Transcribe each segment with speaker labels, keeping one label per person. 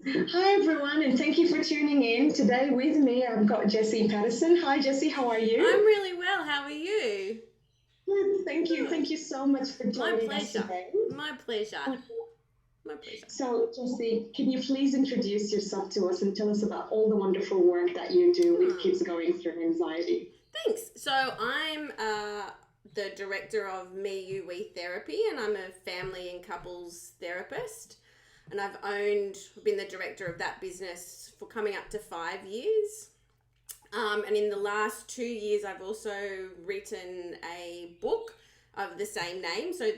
Speaker 1: Hi everyone, and thank you for tuning in. Today with me, I've got Jessie Patterson. Hi Jessie, how are
Speaker 2: I'm
Speaker 1: you?
Speaker 2: really well. How are you?
Speaker 1: Good, thank you.
Speaker 2: Good.
Speaker 1: Thank you so much for
Speaker 2: My
Speaker 1: joining us
Speaker 2: pleasure.
Speaker 1: today.
Speaker 2: My pleasure. My pleasure.
Speaker 1: So, Jessie, can you please introduce yourself to us and tell us about all the wonderful work that you do with
Speaker 2: Hmm.
Speaker 1: kids going through anxiety?
Speaker 2: Thanks. So I'm the director of Me You We Therapy, and I'm a family and couples therapist. And been the director of that business for coming up to 5 years. And in the last 2 years, I've also written a book of the same name, so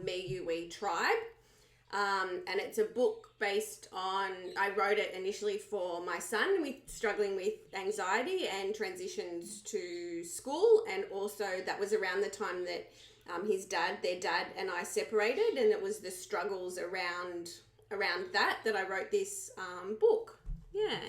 Speaker 2: Me You We Tribe. And it's a book based on, I wrote it initially for my son struggling with anxiety and transitions to school. And also that was around the time that their dad and I separated, and it was the struggles around that I wrote this book. Yeah.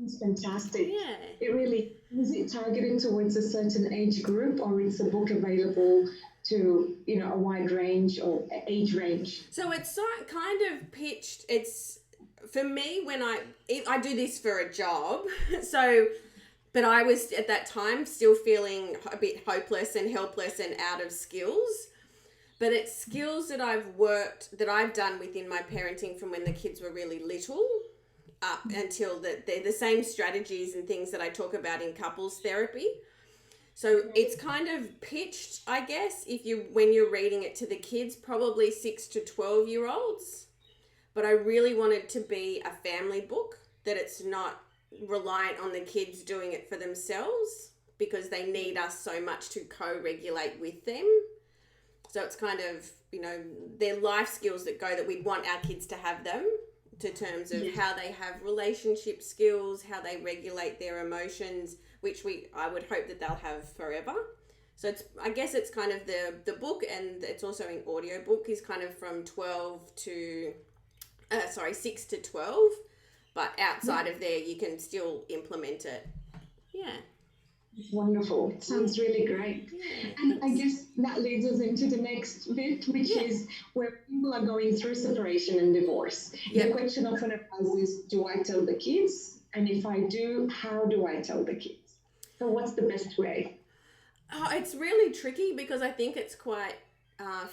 Speaker 1: It's fantastic.
Speaker 2: Yeah.
Speaker 1: It really is it targeted towards a certain age group, or is the book available to a wide range or age range?
Speaker 2: So it's kind of pitched. It's for me when I do this for a job. So, but I was at that time still feeling a bit hopeless and helpless and out of skills. But it's skills that I've done within my parenting from when the kids were really little up until that they're the same strategies and things that I talk about in couples therapy. So it's kind of pitched, I guess, if you when you're reading it to the kids, probably 6 to 12 year olds. But I really want it to be a family book, that it's not reliant on the kids doing it for themselves because they need us so much to co-regulate with them. So it's kind of, their life skills that we'd want our kids to have them, to terms of
Speaker 1: Yes.
Speaker 2: how they have relationship skills, how they regulate their emotions, which I would hope that they'll have forever. So I guess it's kind of the book, and it's also an audio book, is kind of from 6 to 12, but outside of there you can still implement it. Yeah.
Speaker 1: Wonderful.
Speaker 2: Yeah.
Speaker 1: Sounds really great.
Speaker 2: Yeah.
Speaker 1: And I
Speaker 2: Thanks.
Speaker 1: guess that leads us into the next bit, which
Speaker 2: Yeah.
Speaker 1: is where people are going through separation and divorce. The
Speaker 2: Yep.
Speaker 1: question often arises, do I tell the kids? And if I do, how do I tell the kids? So, what's the best way?
Speaker 2: Oh, it's really tricky because I think it's quite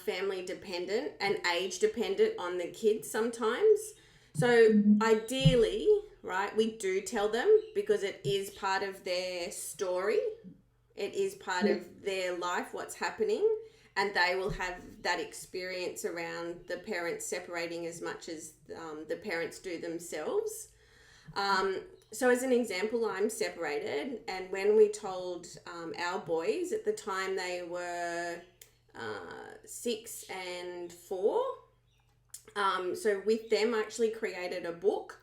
Speaker 2: family dependent and age dependent on the kids sometimes. So ideally, right, we do tell them because it is part of their story. It is part
Speaker 1: Yeah.
Speaker 2: of their life, what's happening, and they will have that experience around the parents separating as much as the parents do themselves. Um, so, as an example, I'm separated, and when we told our boys at the time, they were 6 and 4. So, with them, I actually created a book,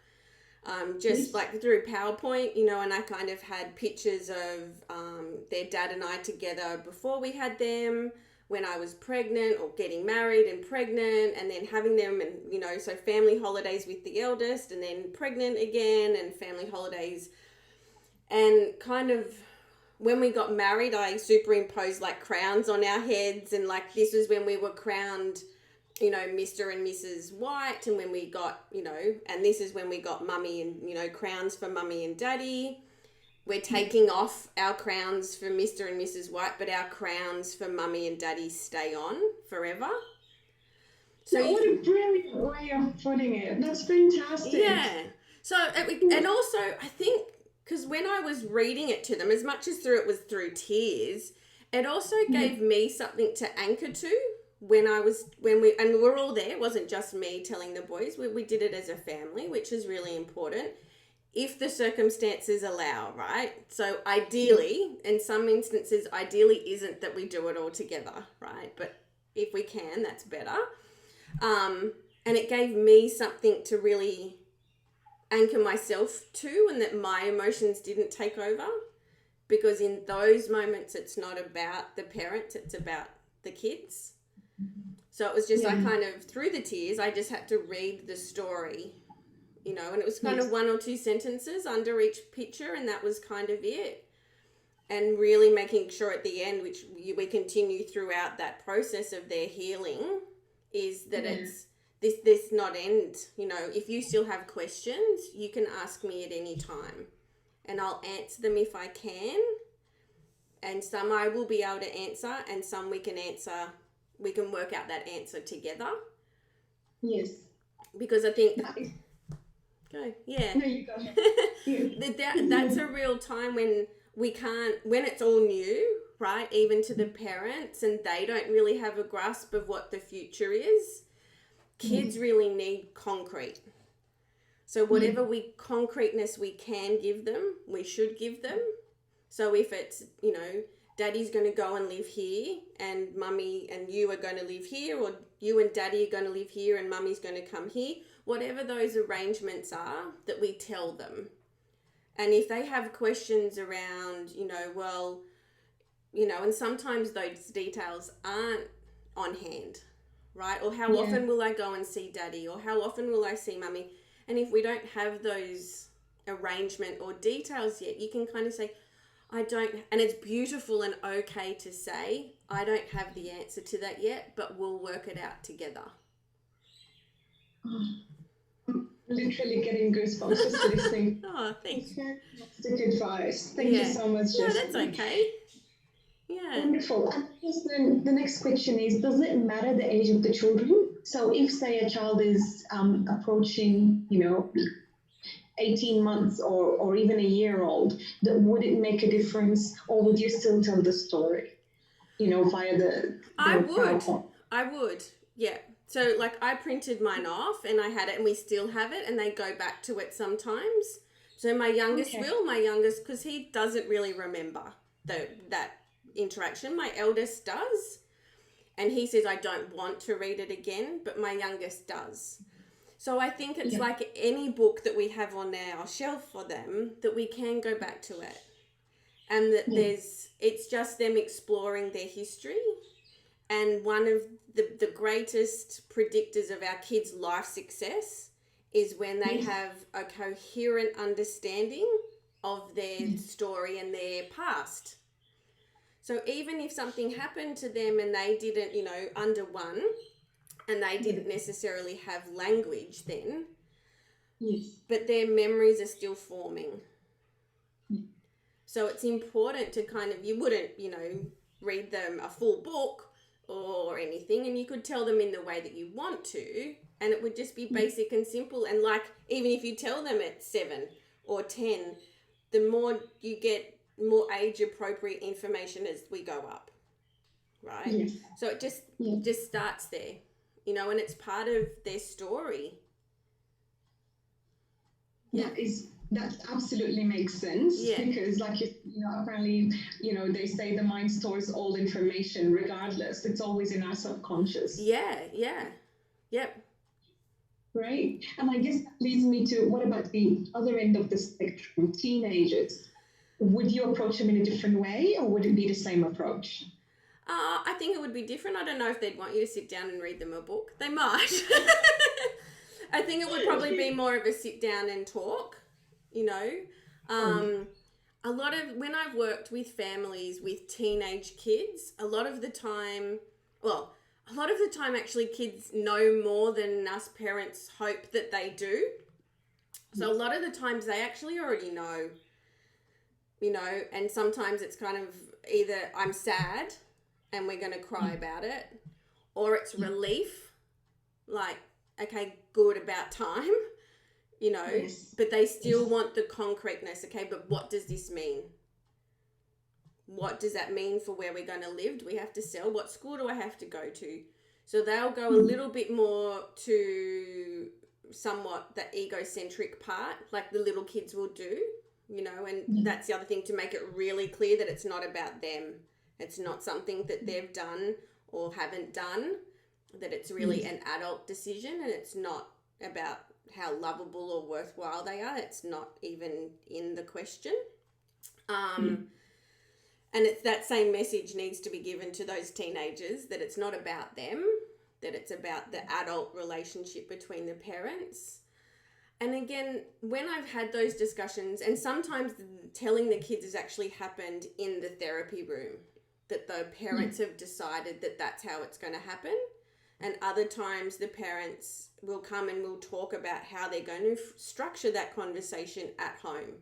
Speaker 2: just
Speaker 1: Yes.
Speaker 2: like through PowerPoint, and I kind of had pictures of their dad and I together before we had them, when I was pregnant or getting married and pregnant, and then having them, and so family holidays with the eldest, and then pregnant again, and family holidays, and kind of when we got married, I superimposed like crowns on our heads, and like this was when we were crowned, Mr. and Mrs. White, and when we got, and this is when we got mummy and, crowns for mummy and daddy. We're taking off our crowns for Mr. and Mrs. White, but our crowns for mummy and daddy stay on forever. So
Speaker 1: Now,
Speaker 2: you
Speaker 1: what a
Speaker 2: can,
Speaker 1: brilliant way of putting it. That's fantastic.
Speaker 2: yeah. So, and also, I think, because when I was reading it to them, as much as it was through tears, it also
Speaker 1: Yeah.
Speaker 2: gave me something to anchor to and we were all there. It wasn't just me telling the boys. We did it as a family, which is really important if the circumstances allow, right? So ideally, in some instances, ideally isn't that we do it all together, right? But if we can, that's better. And it gave me something to really anchor myself to, and that my emotions didn't take over, because in those moments it's not about the parents, it's about the kids. So it was just, I
Speaker 1: Yeah.
Speaker 2: kind of, through the tears, I just had to read the story, and it was kind of
Speaker 1: Yes.
Speaker 2: one or two sentences under each picture, and that was kind of it. And really making sure at the end, which we continue throughout that process of their healing, is that
Speaker 1: Yeah.
Speaker 2: it's this not end. You know, if you still have questions, you can ask me at any time, and I'll answer them if I can. And some I will be able to answer, and some we can work out that answer together.
Speaker 1: Yes.
Speaker 2: Because I think
Speaker 1: That is,
Speaker 2: go. Yeah.
Speaker 1: no, you go ahead. Yeah.
Speaker 2: That's a real time when when it's all new, right? Even to the parents, and they don't really have a grasp of what the future is. Kids really need concrete. So whatever concreteness we can give them, we should give them. So if it's, you know, daddy's going to go and live here and mummy and you are going to live here, or you and daddy are going to live here and mummy's going to come here, whatever those arrangements are, that we tell them. And if they have questions around, you know, well, you know, and sometimes those details aren't on hand, right? Or how often will I go and see daddy? Or how often will I see mummy? And if we don't have those arrangement or details yet, you can kind of say, I don't, and it's beautiful and okay to say, I don't have the answer to that yet, but we'll work it out together.
Speaker 1: I'm literally getting goosebumps just listening.
Speaker 2: Oh, thanks.
Speaker 1: Fantastic advice. Thank you so much, Jessie.
Speaker 2: No, that's okay. Yeah.
Speaker 1: Wonderful. And I guess then the next question is, does it matter the age of the children? So if, say, a child is approaching, you know, 18 months or even a year old, would it make a difference, or would you still tell the story, you know, via the
Speaker 2: I would.
Speaker 1: PowerPoint?
Speaker 2: I would, yeah. So, like, I printed mine off and I had it, and we still have it, and they go back to it sometimes. So my youngest because he doesn't really remember that interaction. My eldest does, and he says, I don't want to read it again, but my youngest does. So I think it's like any book that we have on our shelf for them, that we can go back to it. And that it's just them exploring their history. And one of the greatest predictors of our kids' life success is when they have a coherent understanding of their story and their past. So even if something happened to them and they didn't, you know, under one, and they didn't necessarily have language then, but their memories are still forming. So it's important to kind of, you wouldn't, you know, read them a full book or anything, and you could tell them in the way that you want to, and it would just be basic and simple. And like, even if you tell them at 7 or 10, the more you get, more age appropriate information as we go up, right? So it just starts there, you know, and it's part of their story.
Speaker 1: That absolutely makes sense, because like, you know, apparently, you know, they say the mind stores all information regardless. It's always in our subconscious. Yep. Right. And I guess that leads me to, what about the other end of the spectrum, teenagers? Would you approach them in a different way, or would it be the same approach?
Speaker 2: I think it would be different. I don't know if they'd want you to sit down and read them a book. They might. I think it would probably be more of a sit down and talk, you know. A lot of, when I've worked with families with teenage kids, a lot of the time actually kids know more than us parents hope that they do. So a lot of the times they actually already know, you know, and sometimes it's kind of either I'm sad and we're going to cry about it, or it's relief, like, okay, good, about time, you know, but they still want the concreteness. Okay, but what does this mean? What does that mean for where we're going to live? Do we have to sell? What school do I have to go to? So they'll go a little bit more to somewhat the egocentric part, like the little kids will do, you know, and that's the other thing, to make it really clear that it's not about them. It's not something that they've done or haven't done, that it's really an adult decision, and it's not about how lovable or worthwhile they are. It's not even in the question. And it's that same message needs to be given to those teenagers, that it's not about them, that it's about the adult relationship between the parents. And again, when I've had those discussions, and sometimes telling the kids has actually happened in the therapy room, that the parents have decided that that's how it's going to happen. And other times the parents will come and will talk about how they're going to structure that conversation at home.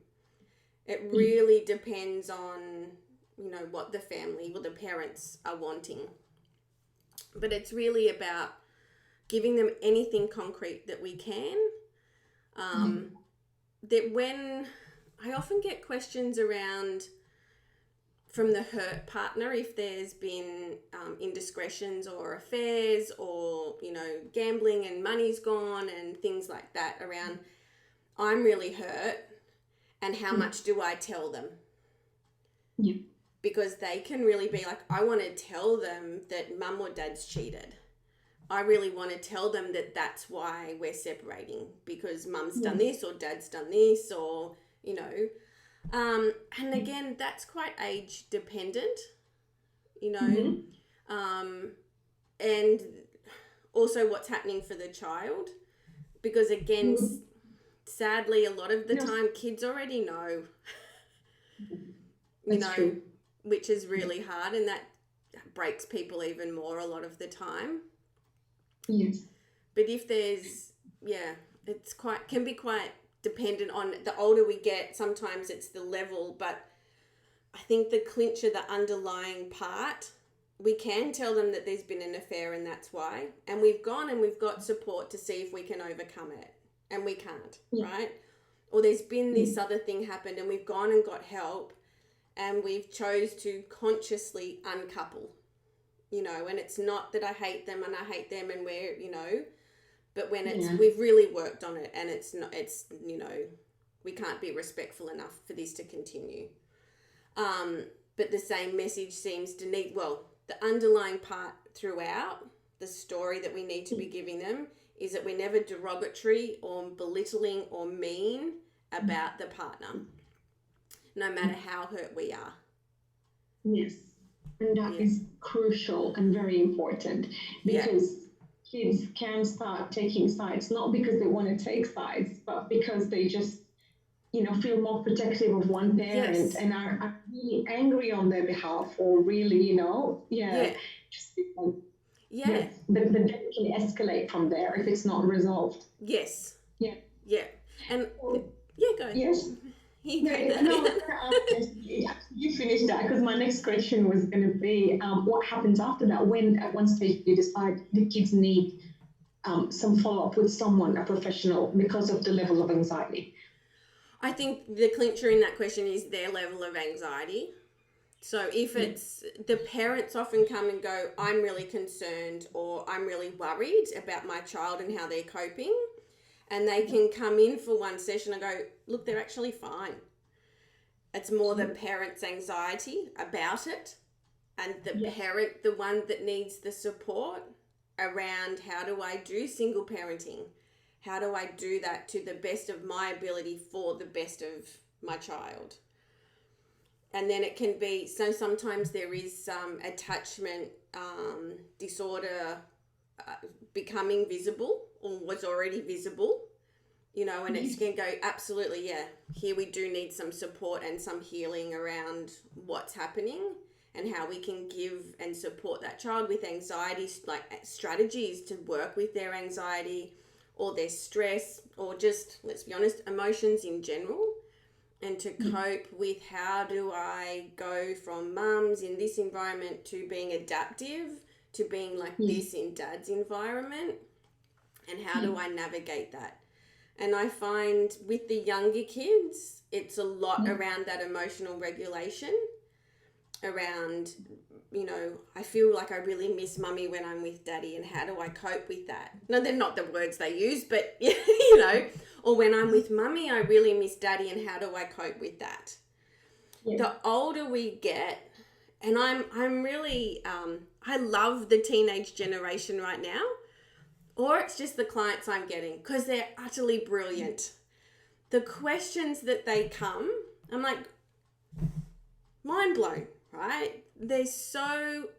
Speaker 2: It really depends on, you know, what the family or the parents are wanting. But it's really about giving them anything concrete that we can. That when I often get questions around from the hurt partner, if there's been indiscretions or affairs or, you know, gambling and money's gone and things like that around, I'm really hurt and how much do I tell them?
Speaker 1: Yeah.
Speaker 2: Because they can really be like, I want to tell them that mum or dad's cheated. I really want to tell them that that's why we're separating, because mum's done this or dad's done this, or, you know. And again, that's quite age dependent, you know. And also what's happening for the child, because again, sadly, a lot of the time kids already know, you know, true. Which is really hard, and that breaks people even more a lot of the time.
Speaker 1: Yes.
Speaker 2: But if there's, it's can be quite dependent on the older we get. Sometimes it's the level, but I think the clincher, the underlying part, we can tell them that there's been an affair and that's why. And we've gone and we've got support to see if we can overcome it. And we can't, right? Or there's been this other thing happened and we've gone and got help and we've chose to consciously uncouple. You know, and it's not that I hate them and I hate them and we're, you know, but when it's, we've really worked on it and it's not, it's, you know, we can't be respectful enough for this to continue. But the same message seems to need, well, the underlying part throughout the story that we need to be giving them is that we're never derogatory or belittling or mean about the partner, no matter how hurt we are.
Speaker 1: Yes. And that is crucial and very important, because kids can start taking sides, not because they want to take sides, but because they just, you know, feel more protective of one parent and are really angry on their behalf, or really, you know, just but then it can escalate from there if it's not resolved.
Speaker 2: Yes.
Speaker 1: Yeah.
Speaker 2: Yeah. And go ahead.
Speaker 1: Yes. You finished that, because my next question was going to be what happens after that, when at one stage you decide the kids need some follow-up with someone, a professional, because of the level of anxiety.
Speaker 2: I think the clincher in that question is their level of anxiety. So if it's the parents often come and go, I'm really concerned or I'm really worried about my child and how they're coping. And they can come in for one session and go, look, they're actually fine. It's more the parent's anxiety about it, and the parent, the one that needs the support around how do I do single parenting? How do I do that to the best of my ability for the best of my child? And then it can be, so sometimes there is some attachment disorder becoming visible or was already visible, you know, and it's going to go, absolutely, here we do need some support and some healing around what's happening and how we can give and support that child with anxiety, like strategies to work with their anxiety or their stress, or just, let's be honest, emotions in general, and to cope with how do I go from mums in this environment to being adaptive to being like this in dad's environment, and how do I navigate that? And I find with the younger kids, it's a lot around that emotional regulation, around, you know, I feel like I really miss mummy when I'm with daddy, and how do I cope with that? No, they're not the words they use, but, you know, or when I'm with mummy, I really miss daddy, and how do I cope with that? Yeah. The older we get, and I'm really, I love the teenage generation right now, or it's just the clients I'm getting, because they're utterly brilliant. The questions that they come, I'm like, mind blown, right? They're so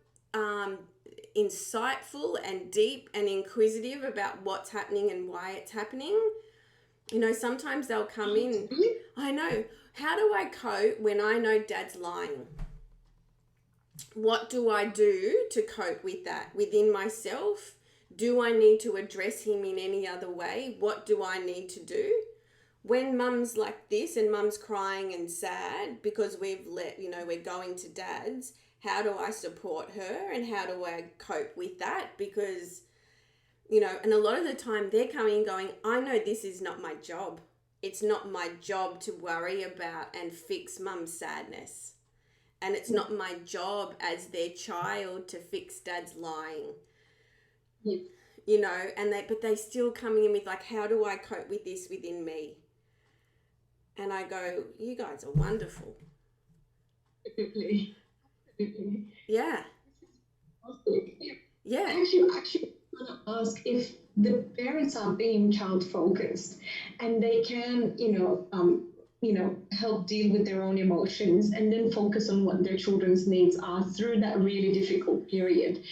Speaker 2: insightful and deep and inquisitive about what's happening and why it's happening. You know, sometimes they'll come in, I know, how do I cope when I know dad's lying? What do I do to cope with that within myself Do I need to address him in any other way? What do I need to do? When mum's like this and mum's crying and sad because we're going to dad's, how do I support her and how do I cope with that? Because, and a lot of the time they're coming and going, I know this is not my job. It's not my job to worry about and fix mum's sadness. And it's not my job as their child to fix dad's lying.
Speaker 1: Yeah.
Speaker 2: But they still coming in with like, how do I cope with this within me? And I go, you guys are wonderful.
Speaker 1: Absolutely.
Speaker 2: Yeah. Yeah.
Speaker 1: Actually, I want to ask if the parents are being child focused and they can, help deal with their own emotions and then focus on what their children's needs are through that really difficult period.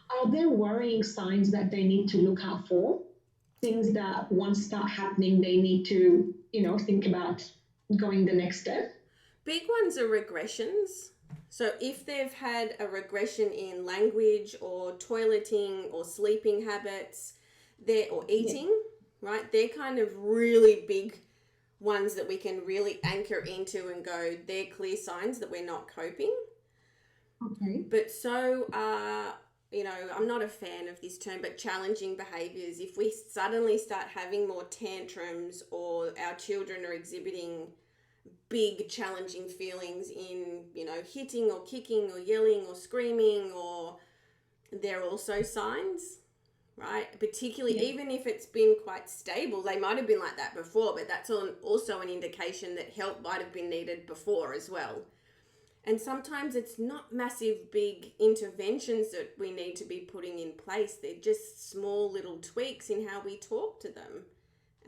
Speaker 1: Are there worrying signs that they need to look out for? Things that once start happening, they need to, think about going the next step?
Speaker 2: Big ones are regressions. So if they've had a regression in language or toileting or sleeping habits, or eating, right? They're kind of really big ones that we can really anchor into and go, they're clear signs that we're not coping.
Speaker 1: Okay.
Speaker 2: But so are, I'm not a fan of this term, but challenging behaviours. If we suddenly start having more tantrums or our children are exhibiting big challenging feelings in, hitting or kicking or yelling or screaming, or they're also signs, right? Particularly even if it's been quite stable, they might have been like that before, but that's also an indication that help might have been needed before as well. And sometimes it's not massive, big interventions that we need to be putting in place. They're just small little tweaks in how we talk to them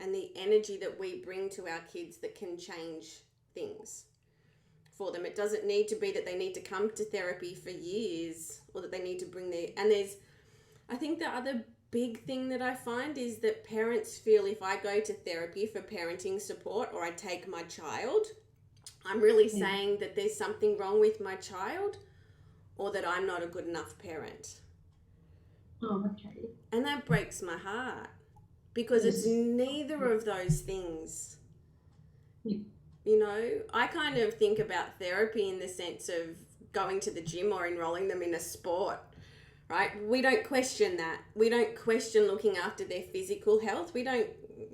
Speaker 2: and the energy that we bring to our kids that can change things for them. It doesn't need to be that they need to come to therapy for years or that they need to bring I think the other big thing that I find is that parents feel if I go to therapy for parenting support or I take my child, I'm really saying that there's something wrong with my child or that I'm not a good enough parent.
Speaker 1: Oh, okay.
Speaker 2: And that breaks my heart because it's neither of those things.
Speaker 1: Yeah.
Speaker 2: I kind of think about therapy in the sense of going to the gym or enrolling them in a sport, right? We don't question that. We don't question looking after their physical health.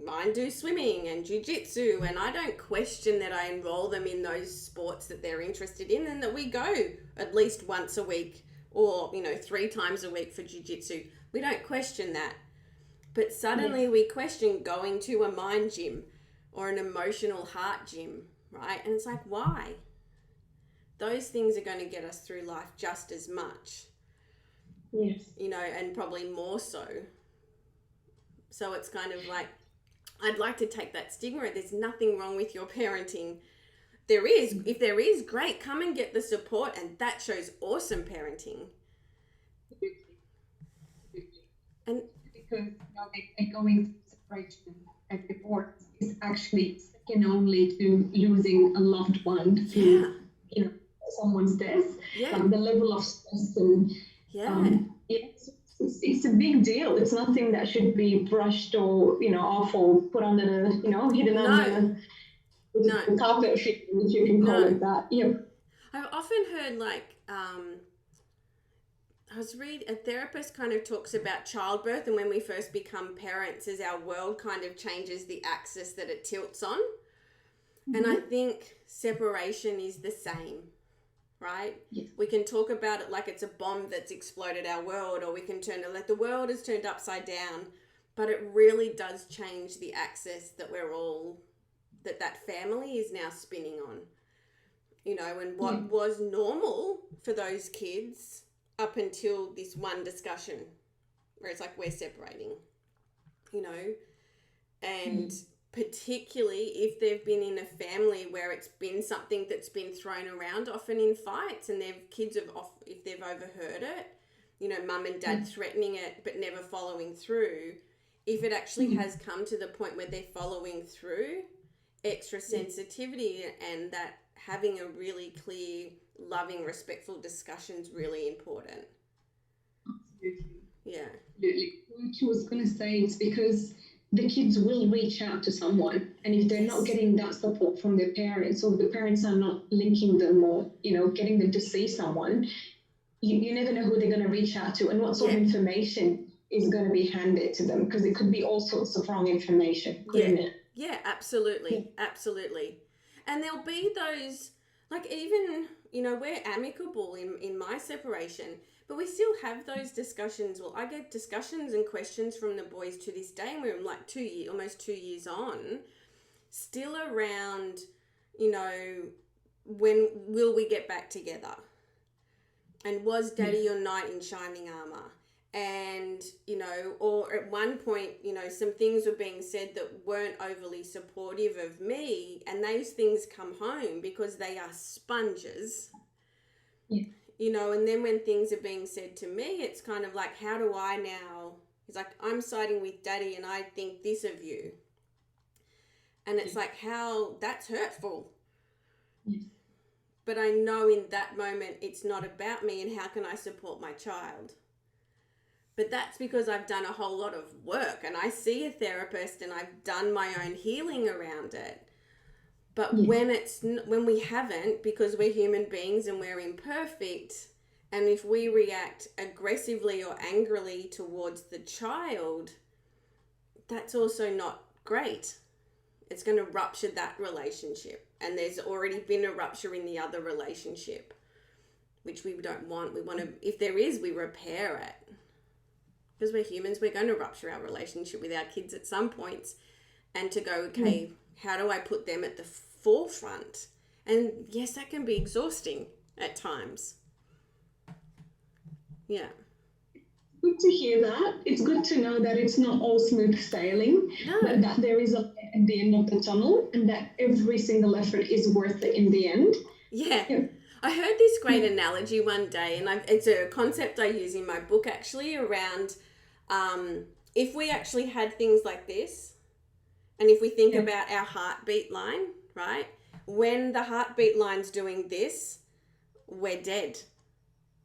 Speaker 2: Mine do swimming and jiu-jitsu, and I don't question that I enroll them in those sports that they're interested in and that we go at least once a week or, 3 times a week for jiu-jitsu. We don't question that. But suddenly we question going to a mind gym or an emotional heart gym, right? And it's like, why? Those things are going to get us through life just as much.
Speaker 1: Yes.
Speaker 2: And probably more so. So it's kind of like, I'd like to take that stigma. There's nothing wrong with your parenting. If there is, great, come and get the support, and that shows awesome parenting. And
Speaker 1: because they're going through separation and divorce is actually second only to losing a loved one through someone's death. The level of stress and it's a big deal. It's nothing that should be brushed or off or put under the hidden under the carpet, if you can call it that. Yeah.
Speaker 2: I've often heard a therapist kind of talks about childbirth and when we first become parents as our world kind of changes the axis that it tilts on. Mm-hmm. And I think separation is the same, right?
Speaker 1: Yes.
Speaker 2: We can talk about it like it's a bomb that's exploded our world, or we can turn it like the world is turned upside down, but it really does change the axis that that family is now spinning on. And what was normal for those kids up until this one discussion where it's like we're separating, and particularly if they've been in a family where it's been something that's been thrown around often in fights and their kids if they've overheard it, mum and dad threatening it but never following through, if it actually has come to the point where they're following through, extra sensitivity and that having a really clear, loving, respectful discussion is really important.
Speaker 1: Absolutely.
Speaker 2: Yeah.
Speaker 1: What I was going to say, it's because the kids will reach out to someone, and if they're not getting that support from their parents, or the parents are not linking them, or getting them to see someone, you never know who they're going to reach out to and what sort of information is going to be handed to them, because it could be all sorts of wrong information, couldn't it?
Speaker 2: Yeah, absolutely. Absolutely. And there'll be those, like, even, we're amicable in my separation, but we still have those discussions. Well, I get discussions and questions from the boys to this day, and we're like almost 2 years on, still around, when will we get back together? And was Daddy your knight in shining armor? And, or at one point, some things were being said that weren't overly supportive of me, and those things come home because they are sponges.
Speaker 1: Yeah.
Speaker 2: And then when things are being said to me, it's kind of like, how do I now? It's like, I'm siding with Daddy and I think this of you. And it's like, how, that's hurtful.
Speaker 1: Yes.
Speaker 2: But I know in that moment it's not about me, and how can I support my child? But that's because I've done a whole lot of work, and I see a therapist, and I've done my own healing around it. But when we haven't, because we're human beings and we're imperfect, and if we react aggressively or angrily towards the child, that's also not great. It's going to rupture that relationship. And there's already been a rupture in the other relationship, which we don't want. We want to, if there is, we repair it. Because we're humans, we're going to rupture our relationship with our kids at some points. And to go, okay, how do I put them at the forefront? And yes, that can be exhausting at times. Yeah.
Speaker 1: Good to hear that. It's good to know that it's not all smooth sailing, but that there is a light at the end of the tunnel, and that every single effort is worth it in the end.
Speaker 2: Yeah. I heard this great analogy one day, and it's a concept I use in my book actually, around if we actually had things like this, and if we think about our heartbeat line, right? When the heartbeat line's doing this, we're dead,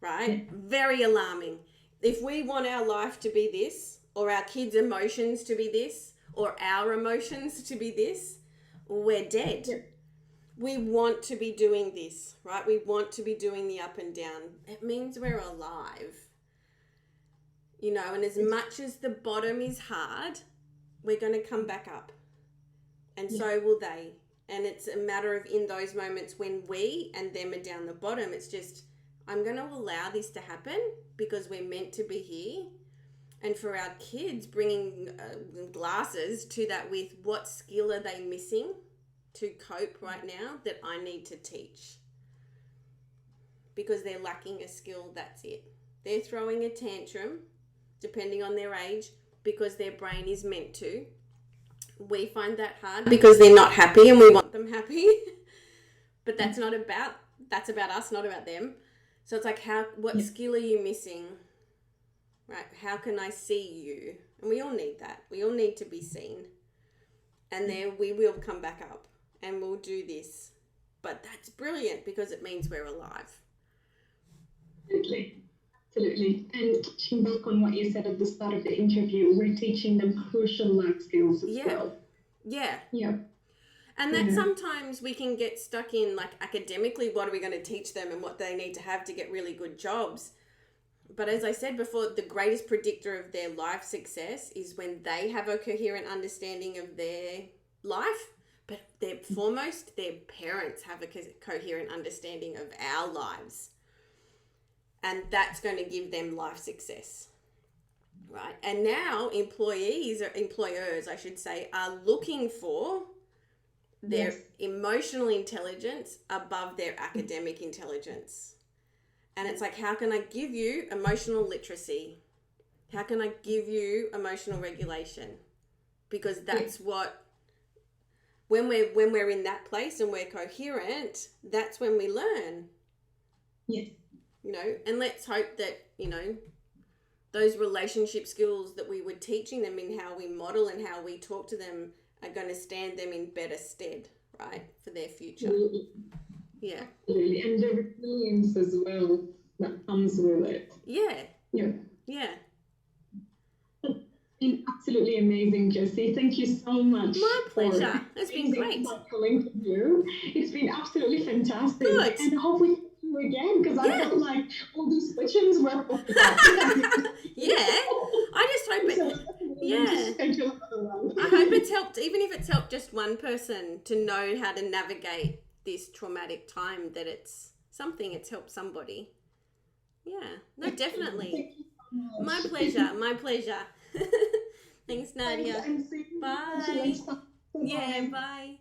Speaker 2: right? Very alarming. If we want our life to be this, or our kids' emotions to be this, or our emotions to be this, we're dead. We want to be doing this, right? We want to be doing the up and down. It means we're alive. And as much as the bottom is hard, we're going to come back up. And so will they. And it's a matter of, in those moments when we and them are down the bottom, it's just, I'm going to allow this to happen because we're meant to be here. And for our kids, bringing glasses to that with, what skill are they missing to cope right now that I need to teach? Because they're lacking a skill, that's it. They're throwing a tantrum, depending on their age, because their brain is meant to. We find that hard because they're not happy and we want them happy. But that's about us, not about them. So it's like, what skill are you missing? Right? How can I see you? And we all need that. We all need to be seen. And then we will come back up and we'll do this. But that's brilliant because it means we're alive.
Speaker 1: Absolutely. And touching back on what you said at the start of the interview, we're teaching them crucial life skills as well.
Speaker 2: Yeah.
Speaker 1: Yeah.
Speaker 2: And that sometimes we can get stuck in, like, academically, what are we going to teach them and what they need to have to get really good jobs. But as I said before, the greatest predictor of their life success is when they have a coherent understanding of their life, but their parents have a coherent understanding of our lives. And that's going to give them life success, right? And now employers, I should say, are looking for their emotional intelligence above their academic intelligence. And it's like, how can I give you emotional literacy? How can I give you emotional regulation? Because that's what, when we're in that place and we're coherent, that's when we learn.
Speaker 1: Yes.
Speaker 2: And let's hope that, those relationship skills that we were teaching them in how we model and how we talk to them are going to stand them in better stead, right, for their future.
Speaker 1: Absolutely.
Speaker 2: Yeah.
Speaker 1: Absolutely. And the resilience as well that comes with it.
Speaker 2: Yeah.
Speaker 1: Yeah.
Speaker 2: Yeah.
Speaker 1: been absolutely amazing, Jessie. Thank you so much.
Speaker 2: My pleasure. It's been great.
Speaker 1: It's been absolutely fantastic.
Speaker 2: Good.
Speaker 1: And I hope we see you again, because I felt like all these questions were
Speaker 2: yeah. I just hope it. Yeah. I hope it's helped, even if it's helped just one person to know how to navigate this traumatic time, that it's something, it's helped somebody. Yeah. No, definitely. My pleasure. My pleasure. Thanks, Nadia. Bye. Yeah, bye.